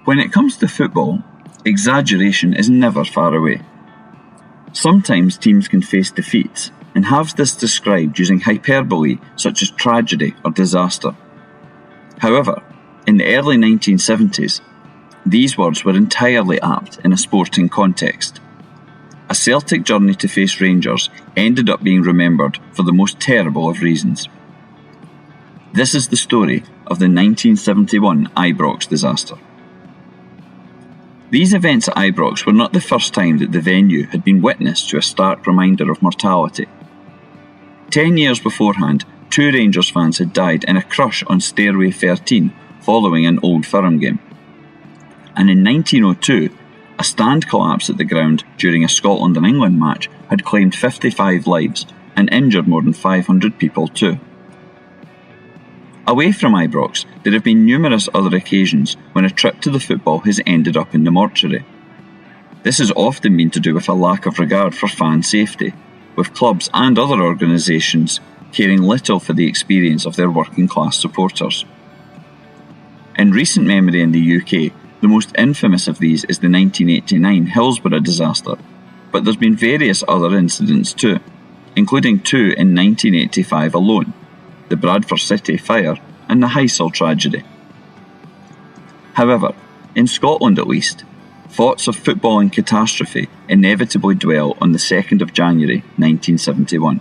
When it comes to football, exaggeration is never far away. Sometimes teams can face defeats and have this described using hyperbole such as tragedy or disaster. However, in the early 1970s, these words were entirely apt in a sporting context. A Celtic journey to face Rangers ended up being remembered for the most terrible of reasons. This is the story of the 1971 Ibrox Disaster. These events at Ibrox were not the first time that the venue had been witness to a stark reminder of mortality. 10 years beforehand, 2 Rangers fans had died in a crush on Stairway 13 following an Old Firm game. And in 1902, a stand collapse at the ground during a Scotland and England match had claimed 55 lives and injured more than 500 people too. Away from Ibrox, there have been numerous other occasions when a trip to the football has ended up in the mortuary. This has often been to do with a lack of regard for fan safety, with clubs and other organisations caring little for the experience of their working class supporters. In recent memory in the UK, the most infamous of these is the 1989 Hillsborough disaster, but there's been various other incidents too, including 2 in 1985 alone, the Bradford City fire and the Heysel tragedy. However, in Scotland at least, thoughts of footballing catastrophe inevitably dwell on the 2nd of January 1971.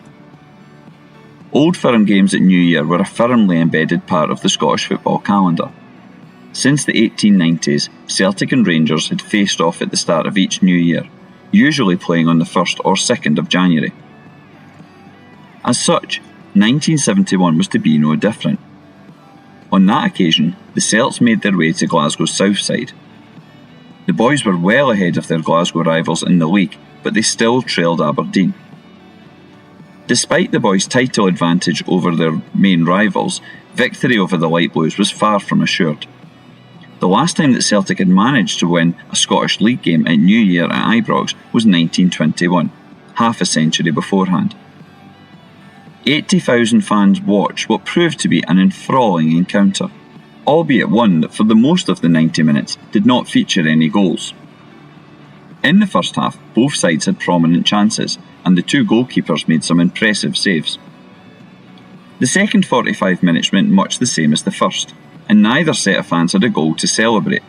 Old Firm games at New Year were a firmly embedded part of the Scottish football calendar. Since the 1890s, Celtic and Rangers had faced off at the start of each new year, usually playing on the 1st or 2nd of January. As such, 1971 was to be no different. On that occasion, the Celts made their way to Glasgow's south side. The boys were well ahead of their Glasgow rivals in the league, but they still trailed Aberdeen. Despite the boys' title advantage over their main rivals, victory over the Light Blues was far from assured. The last time that Celtic had managed to win a Scottish League game at New Year at Ibrox was 1921, half a century beforehand. 80,000 fans watched what proved to be an enthralling encounter, albeit one that for the most of the 90 minutes did not feature any goals. In the first half, both sides had prominent chances, and the 2 goalkeepers made some impressive saves. The second 45 minutes went much the same as the first, and neither set of fans had a goal to celebrate.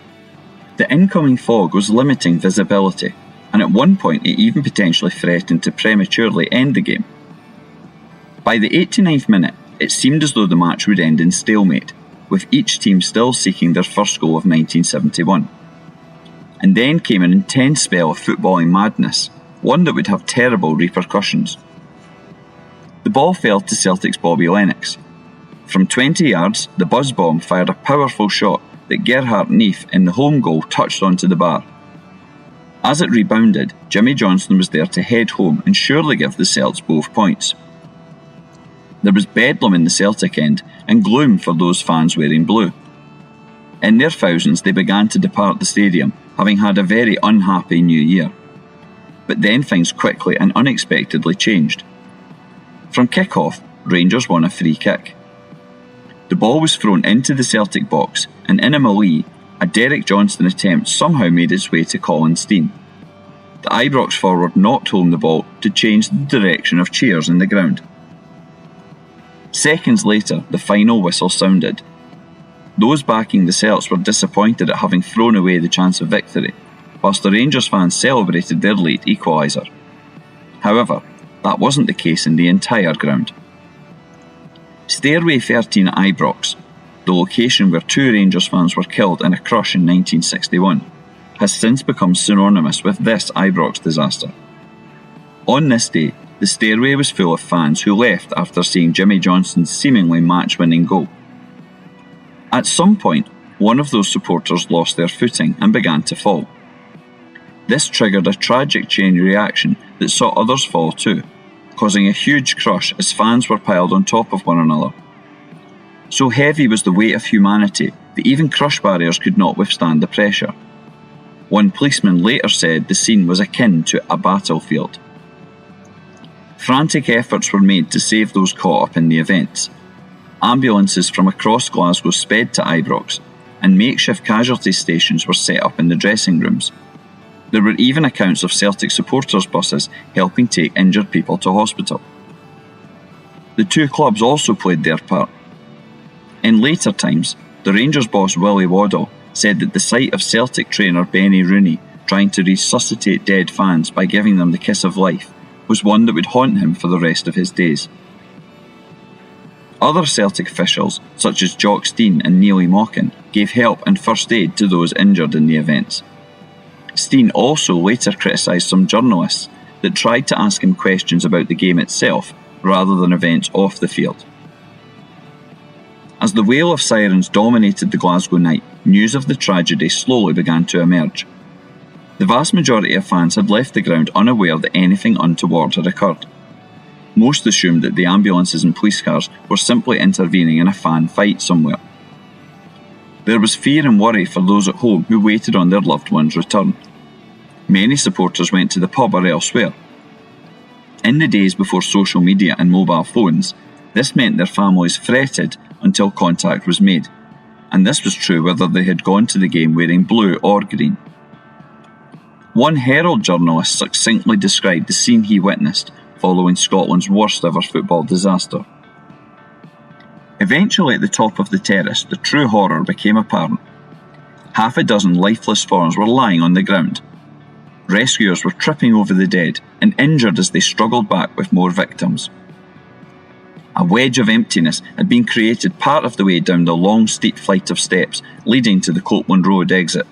The incoming fog was limiting visibility, and at one point it even potentially threatened to prematurely end the game. By the 89th minute, it seemed as though the match would end in stalemate, with each team still seeking their first goal of 1971. And then came an intense spell of footballing madness, one that would have terrible repercussions. The ball fell to Celtic's Bobby Lennox. From 20 yards, the buzz bomb fired a powerful shot that Gerhard Neef in the home goal touched onto the bar. As it rebounded, Jimmy Johnstone was there to head home and surely give the Celts both points. There was bedlam in the Celtic end and gloom for those fans wearing blue. In their thousands, they began to depart the stadium, having had a very unhappy new year. But then things quickly and unexpectedly changed. From kick-off, Rangers won a free kick. The ball was thrown into the Celtic box, and in a melee, a Derek Johnston attempt somehow made its way to Colin Steen. The Ibrox forward knocked home the ball to change the direction of cheers in the ground. Seconds later, the final whistle sounded. Those backing the Celts were disappointed at having thrown away the chance of victory, whilst the Rangers fans celebrated their late equaliser. However, that wasn't the case in the entire ground. Stairway 13 at Ibrox, the location where 2 Rangers fans were killed in a crush in 1961, has since become synonymous with this Ibrox disaster. On this day, the stairway was full of fans who left after seeing Jimmy Johnston's seemingly match-winning goal. At some point, one of those supporters lost their footing and began to fall. This triggered a tragic chain reaction that saw others fall too, causing a huge crush as fans were piled on top of one another. So heavy was the weight of humanity that even crush barriers could not withstand the pressure. One policeman later said the scene was akin to a battlefield. Frantic efforts were made to save those caught up in the events. Ambulances from across Glasgow sped to Ibrox, and makeshift casualty stations were set up in the dressing rooms. There were even accounts of Celtic supporters' buses helping take injured people to hospital. The two clubs also played their part. In later times, the Rangers boss Willie Waddell said that the sight of Celtic trainer Benny Rooney trying to resuscitate dead fans by giving them the kiss of life was one that would haunt him for the rest of his days. Other Celtic officials, such as Jock Stein and Neely Mochan, gave help and first aid to those injured in the events. Stein also later criticised some journalists that tried to ask him questions about the game itself rather than events off the field. As the wail of sirens dominated the Glasgow night, news of the tragedy slowly began to emerge. The vast majority of fans had left the ground unaware that anything untoward had occurred. Most assumed that the ambulances and police cars were simply intervening in a fan fight somewhere. There was fear and worry for those at home who waited on their loved ones' return. Many supporters went to the pub or elsewhere. In the days before social media and mobile phones, this meant their families fretted until contact was made, and this was true whether they had gone to the game wearing blue or green. One Herald journalist succinctly described the scene he witnessed following Scotland's worst ever football disaster. Eventually, at the top of the terrace, the true horror became apparent. Half a dozen lifeless forms were lying on the ground. Rescuers were tripping over the dead and injured as they struggled back with more victims. A wedge of emptiness had been created part of the way down the long, steep flight of steps leading to the Copeland Road exit.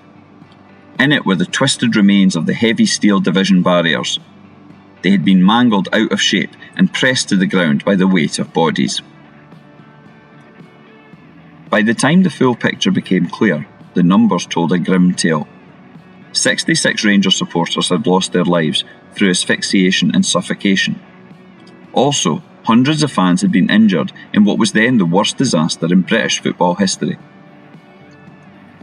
In it were the twisted remains of the heavy steel division barriers. They had been mangled out of shape and pressed to the ground by the weight of bodies. By the time the full picture became clear, the numbers told a grim tale. 66 Rangers supporters had lost their lives through asphyxiation and suffocation. Also, hundreds of fans had been injured in what was then the worst disaster in British football history.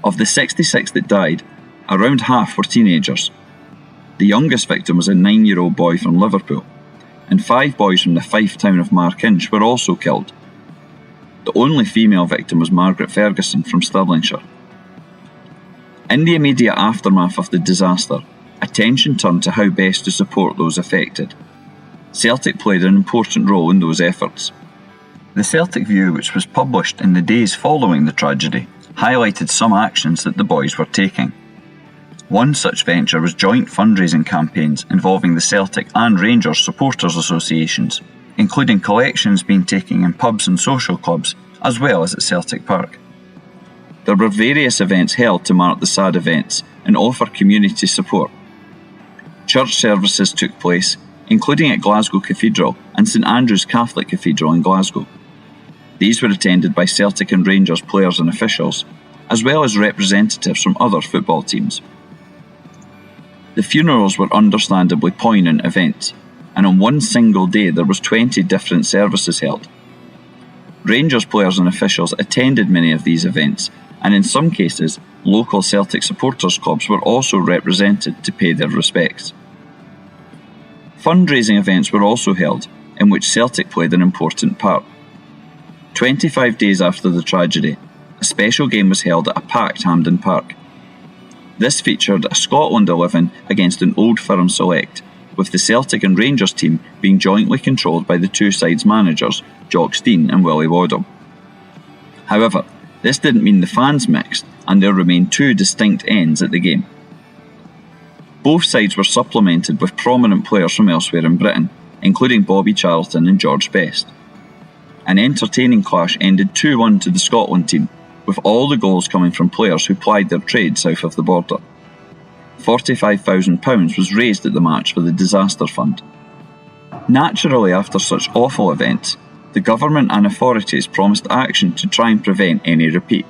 Of the 66 that died, around half were teenagers. The youngest victim was a 9-year-old boy from Liverpool, and 5 boys from the Fife town of Markinch were also killed. The only female victim was Margaret Ferguson from Stirlingshire. In the immediate aftermath of the disaster, attention turned to how best to support those affected. Celtic played an important role in those efforts. The Celtic View, which was published in the days following the tragedy, highlighted some actions that the boys were taking. One such venture was joint fundraising campaigns involving the Celtic and Rangers supporters associations, including collections being taken in pubs and social clubs, as well as at Celtic Park. There were various events held to mark the sad events and offer community support. Church services took place, including at Glasgow Cathedral and St Andrew's Catholic Cathedral in Glasgow. These were attended by Celtic and Rangers players and officials, as well as representatives from other football teams. The funerals were understandably poignant events, and on one single day there was 20 different services held. Rangers players and officials attended many of these events, and in some cases, local Celtic supporters clubs were also represented to pay their respects. Fundraising events were also held, in which Celtic played an important part. 25 days after the tragedy, a special game was held at a packed Hampden Park. This featured a Scotland 11 against an Old Firm select, with the Celtic and Rangers team being jointly controlled by the two sides' managers, Jock Stein and Willie Waddell. However, this didn't mean the fans mixed, and there remained two distinct ends at the game. Both sides were supplemented with prominent players from elsewhere in Britain, including Bobby Charlton and George Best. An entertaining clash ended 2-1 to the Scotland team, with all the goals coming from players who plied their trade south of the border. £45,000 was raised at the match for the Disaster Fund. Naturally, after such awful events, the government and authorities promised action to try and prevent any repeat.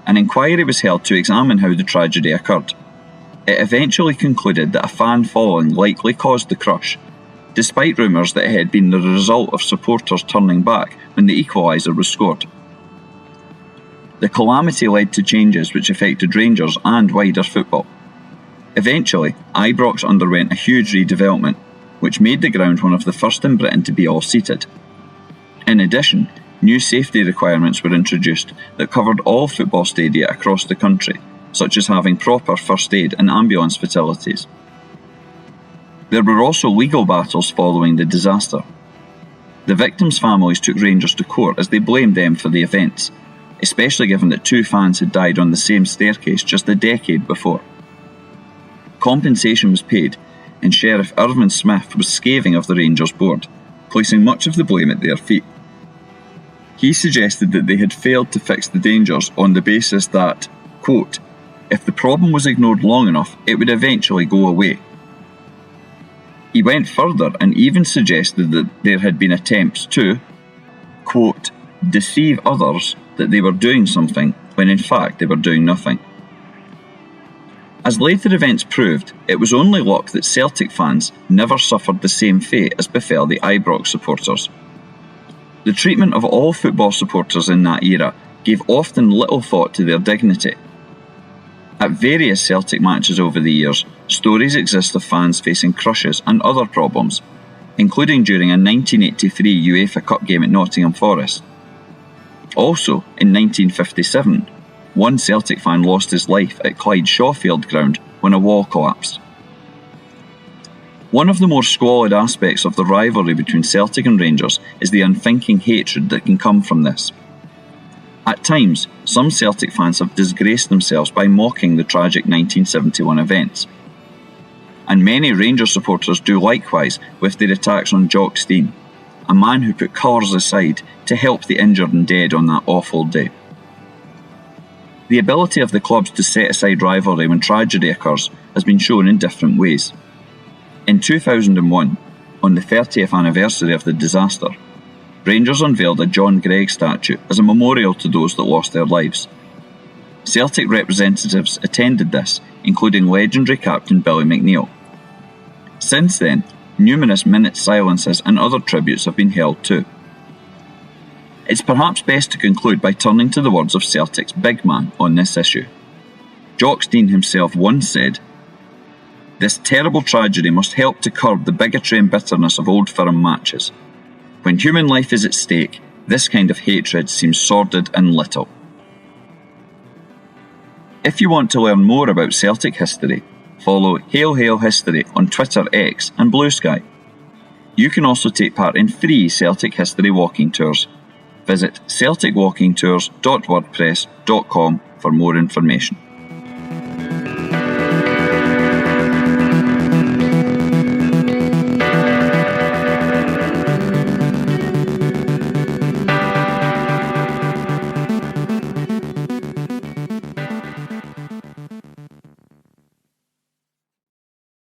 An inquiry was held to examine how the tragedy occurred. It eventually concluded that a fan falling likely caused the crush, despite rumours that it had been the result of supporters turning back when the equaliser was scored. The calamity led to changes which affected Rangers and wider football. Eventually, Ibrox underwent a huge redevelopment, which made the ground one of the first in Britain to be all-seated. In addition, new safety requirements were introduced that covered all football stadia across the country, such as having proper first aid and ambulance facilities. There were also legal battles following the disaster. The victims' families took Rangers to court as they blamed them for the events, especially given that 2 fans had died on the same staircase just a decade before. Compensation was paid, and Sheriff Irvin Smith was scathing of the Rangers board, placing much of the blame at their feet. He suggested that they had failed to fix the dangers on the basis that, quote, if the problem was ignored long enough, it would eventually go away. He went further and even suggested that there had been attempts to, quote, deceive others that they were doing something when in fact they were doing nothing. As later events proved, it was only luck that Celtic fans never suffered the same fate as befell the Ibrox supporters. The treatment of all football supporters in that era gave often little thought to their dignity. At various Celtic matches over the years, stories exist of fans facing crushes and other problems, including during a 1983 UEFA Cup game at Nottingham Forest. Also, in 1957, one Celtic fan lost his life at Clyde Shawfield Ground when a wall collapsed. One of the more squalid aspects of the rivalry between Celtic and Rangers is the unthinking hatred that can come from this. At times, some Celtic fans have disgraced themselves by mocking the tragic 1971 events. And many Rangers supporters do likewise with their attacks on Jock Stein, a man who put colours aside to help the injured and dead on that awful day. The ability of the clubs to set aside rivalry when tragedy occurs has been shown in different ways. In 2001, on the 30th anniversary of the disaster, Rangers unveiled a John Greig statue as a memorial to those that lost their lives. Celtic representatives attended this, including legendary captain Billy McNeill. Since then, numerous minute silences and other tributes have been held too. It's perhaps best to conclude by turning to the words of Celtic's big man on this issue. Jock Stein himself once said, "This terrible tragedy must help to curb the bigotry and bitterness of old firm matches. When human life is at stake, this kind of hatred seems sordid and little." If you want to learn more about Celtic history, follow Hail Hail History on Twitter, X and Blue Sky. You can also take part in free Celtic history walking tours. Visit celticwalkingtours.wordpress.com for more information.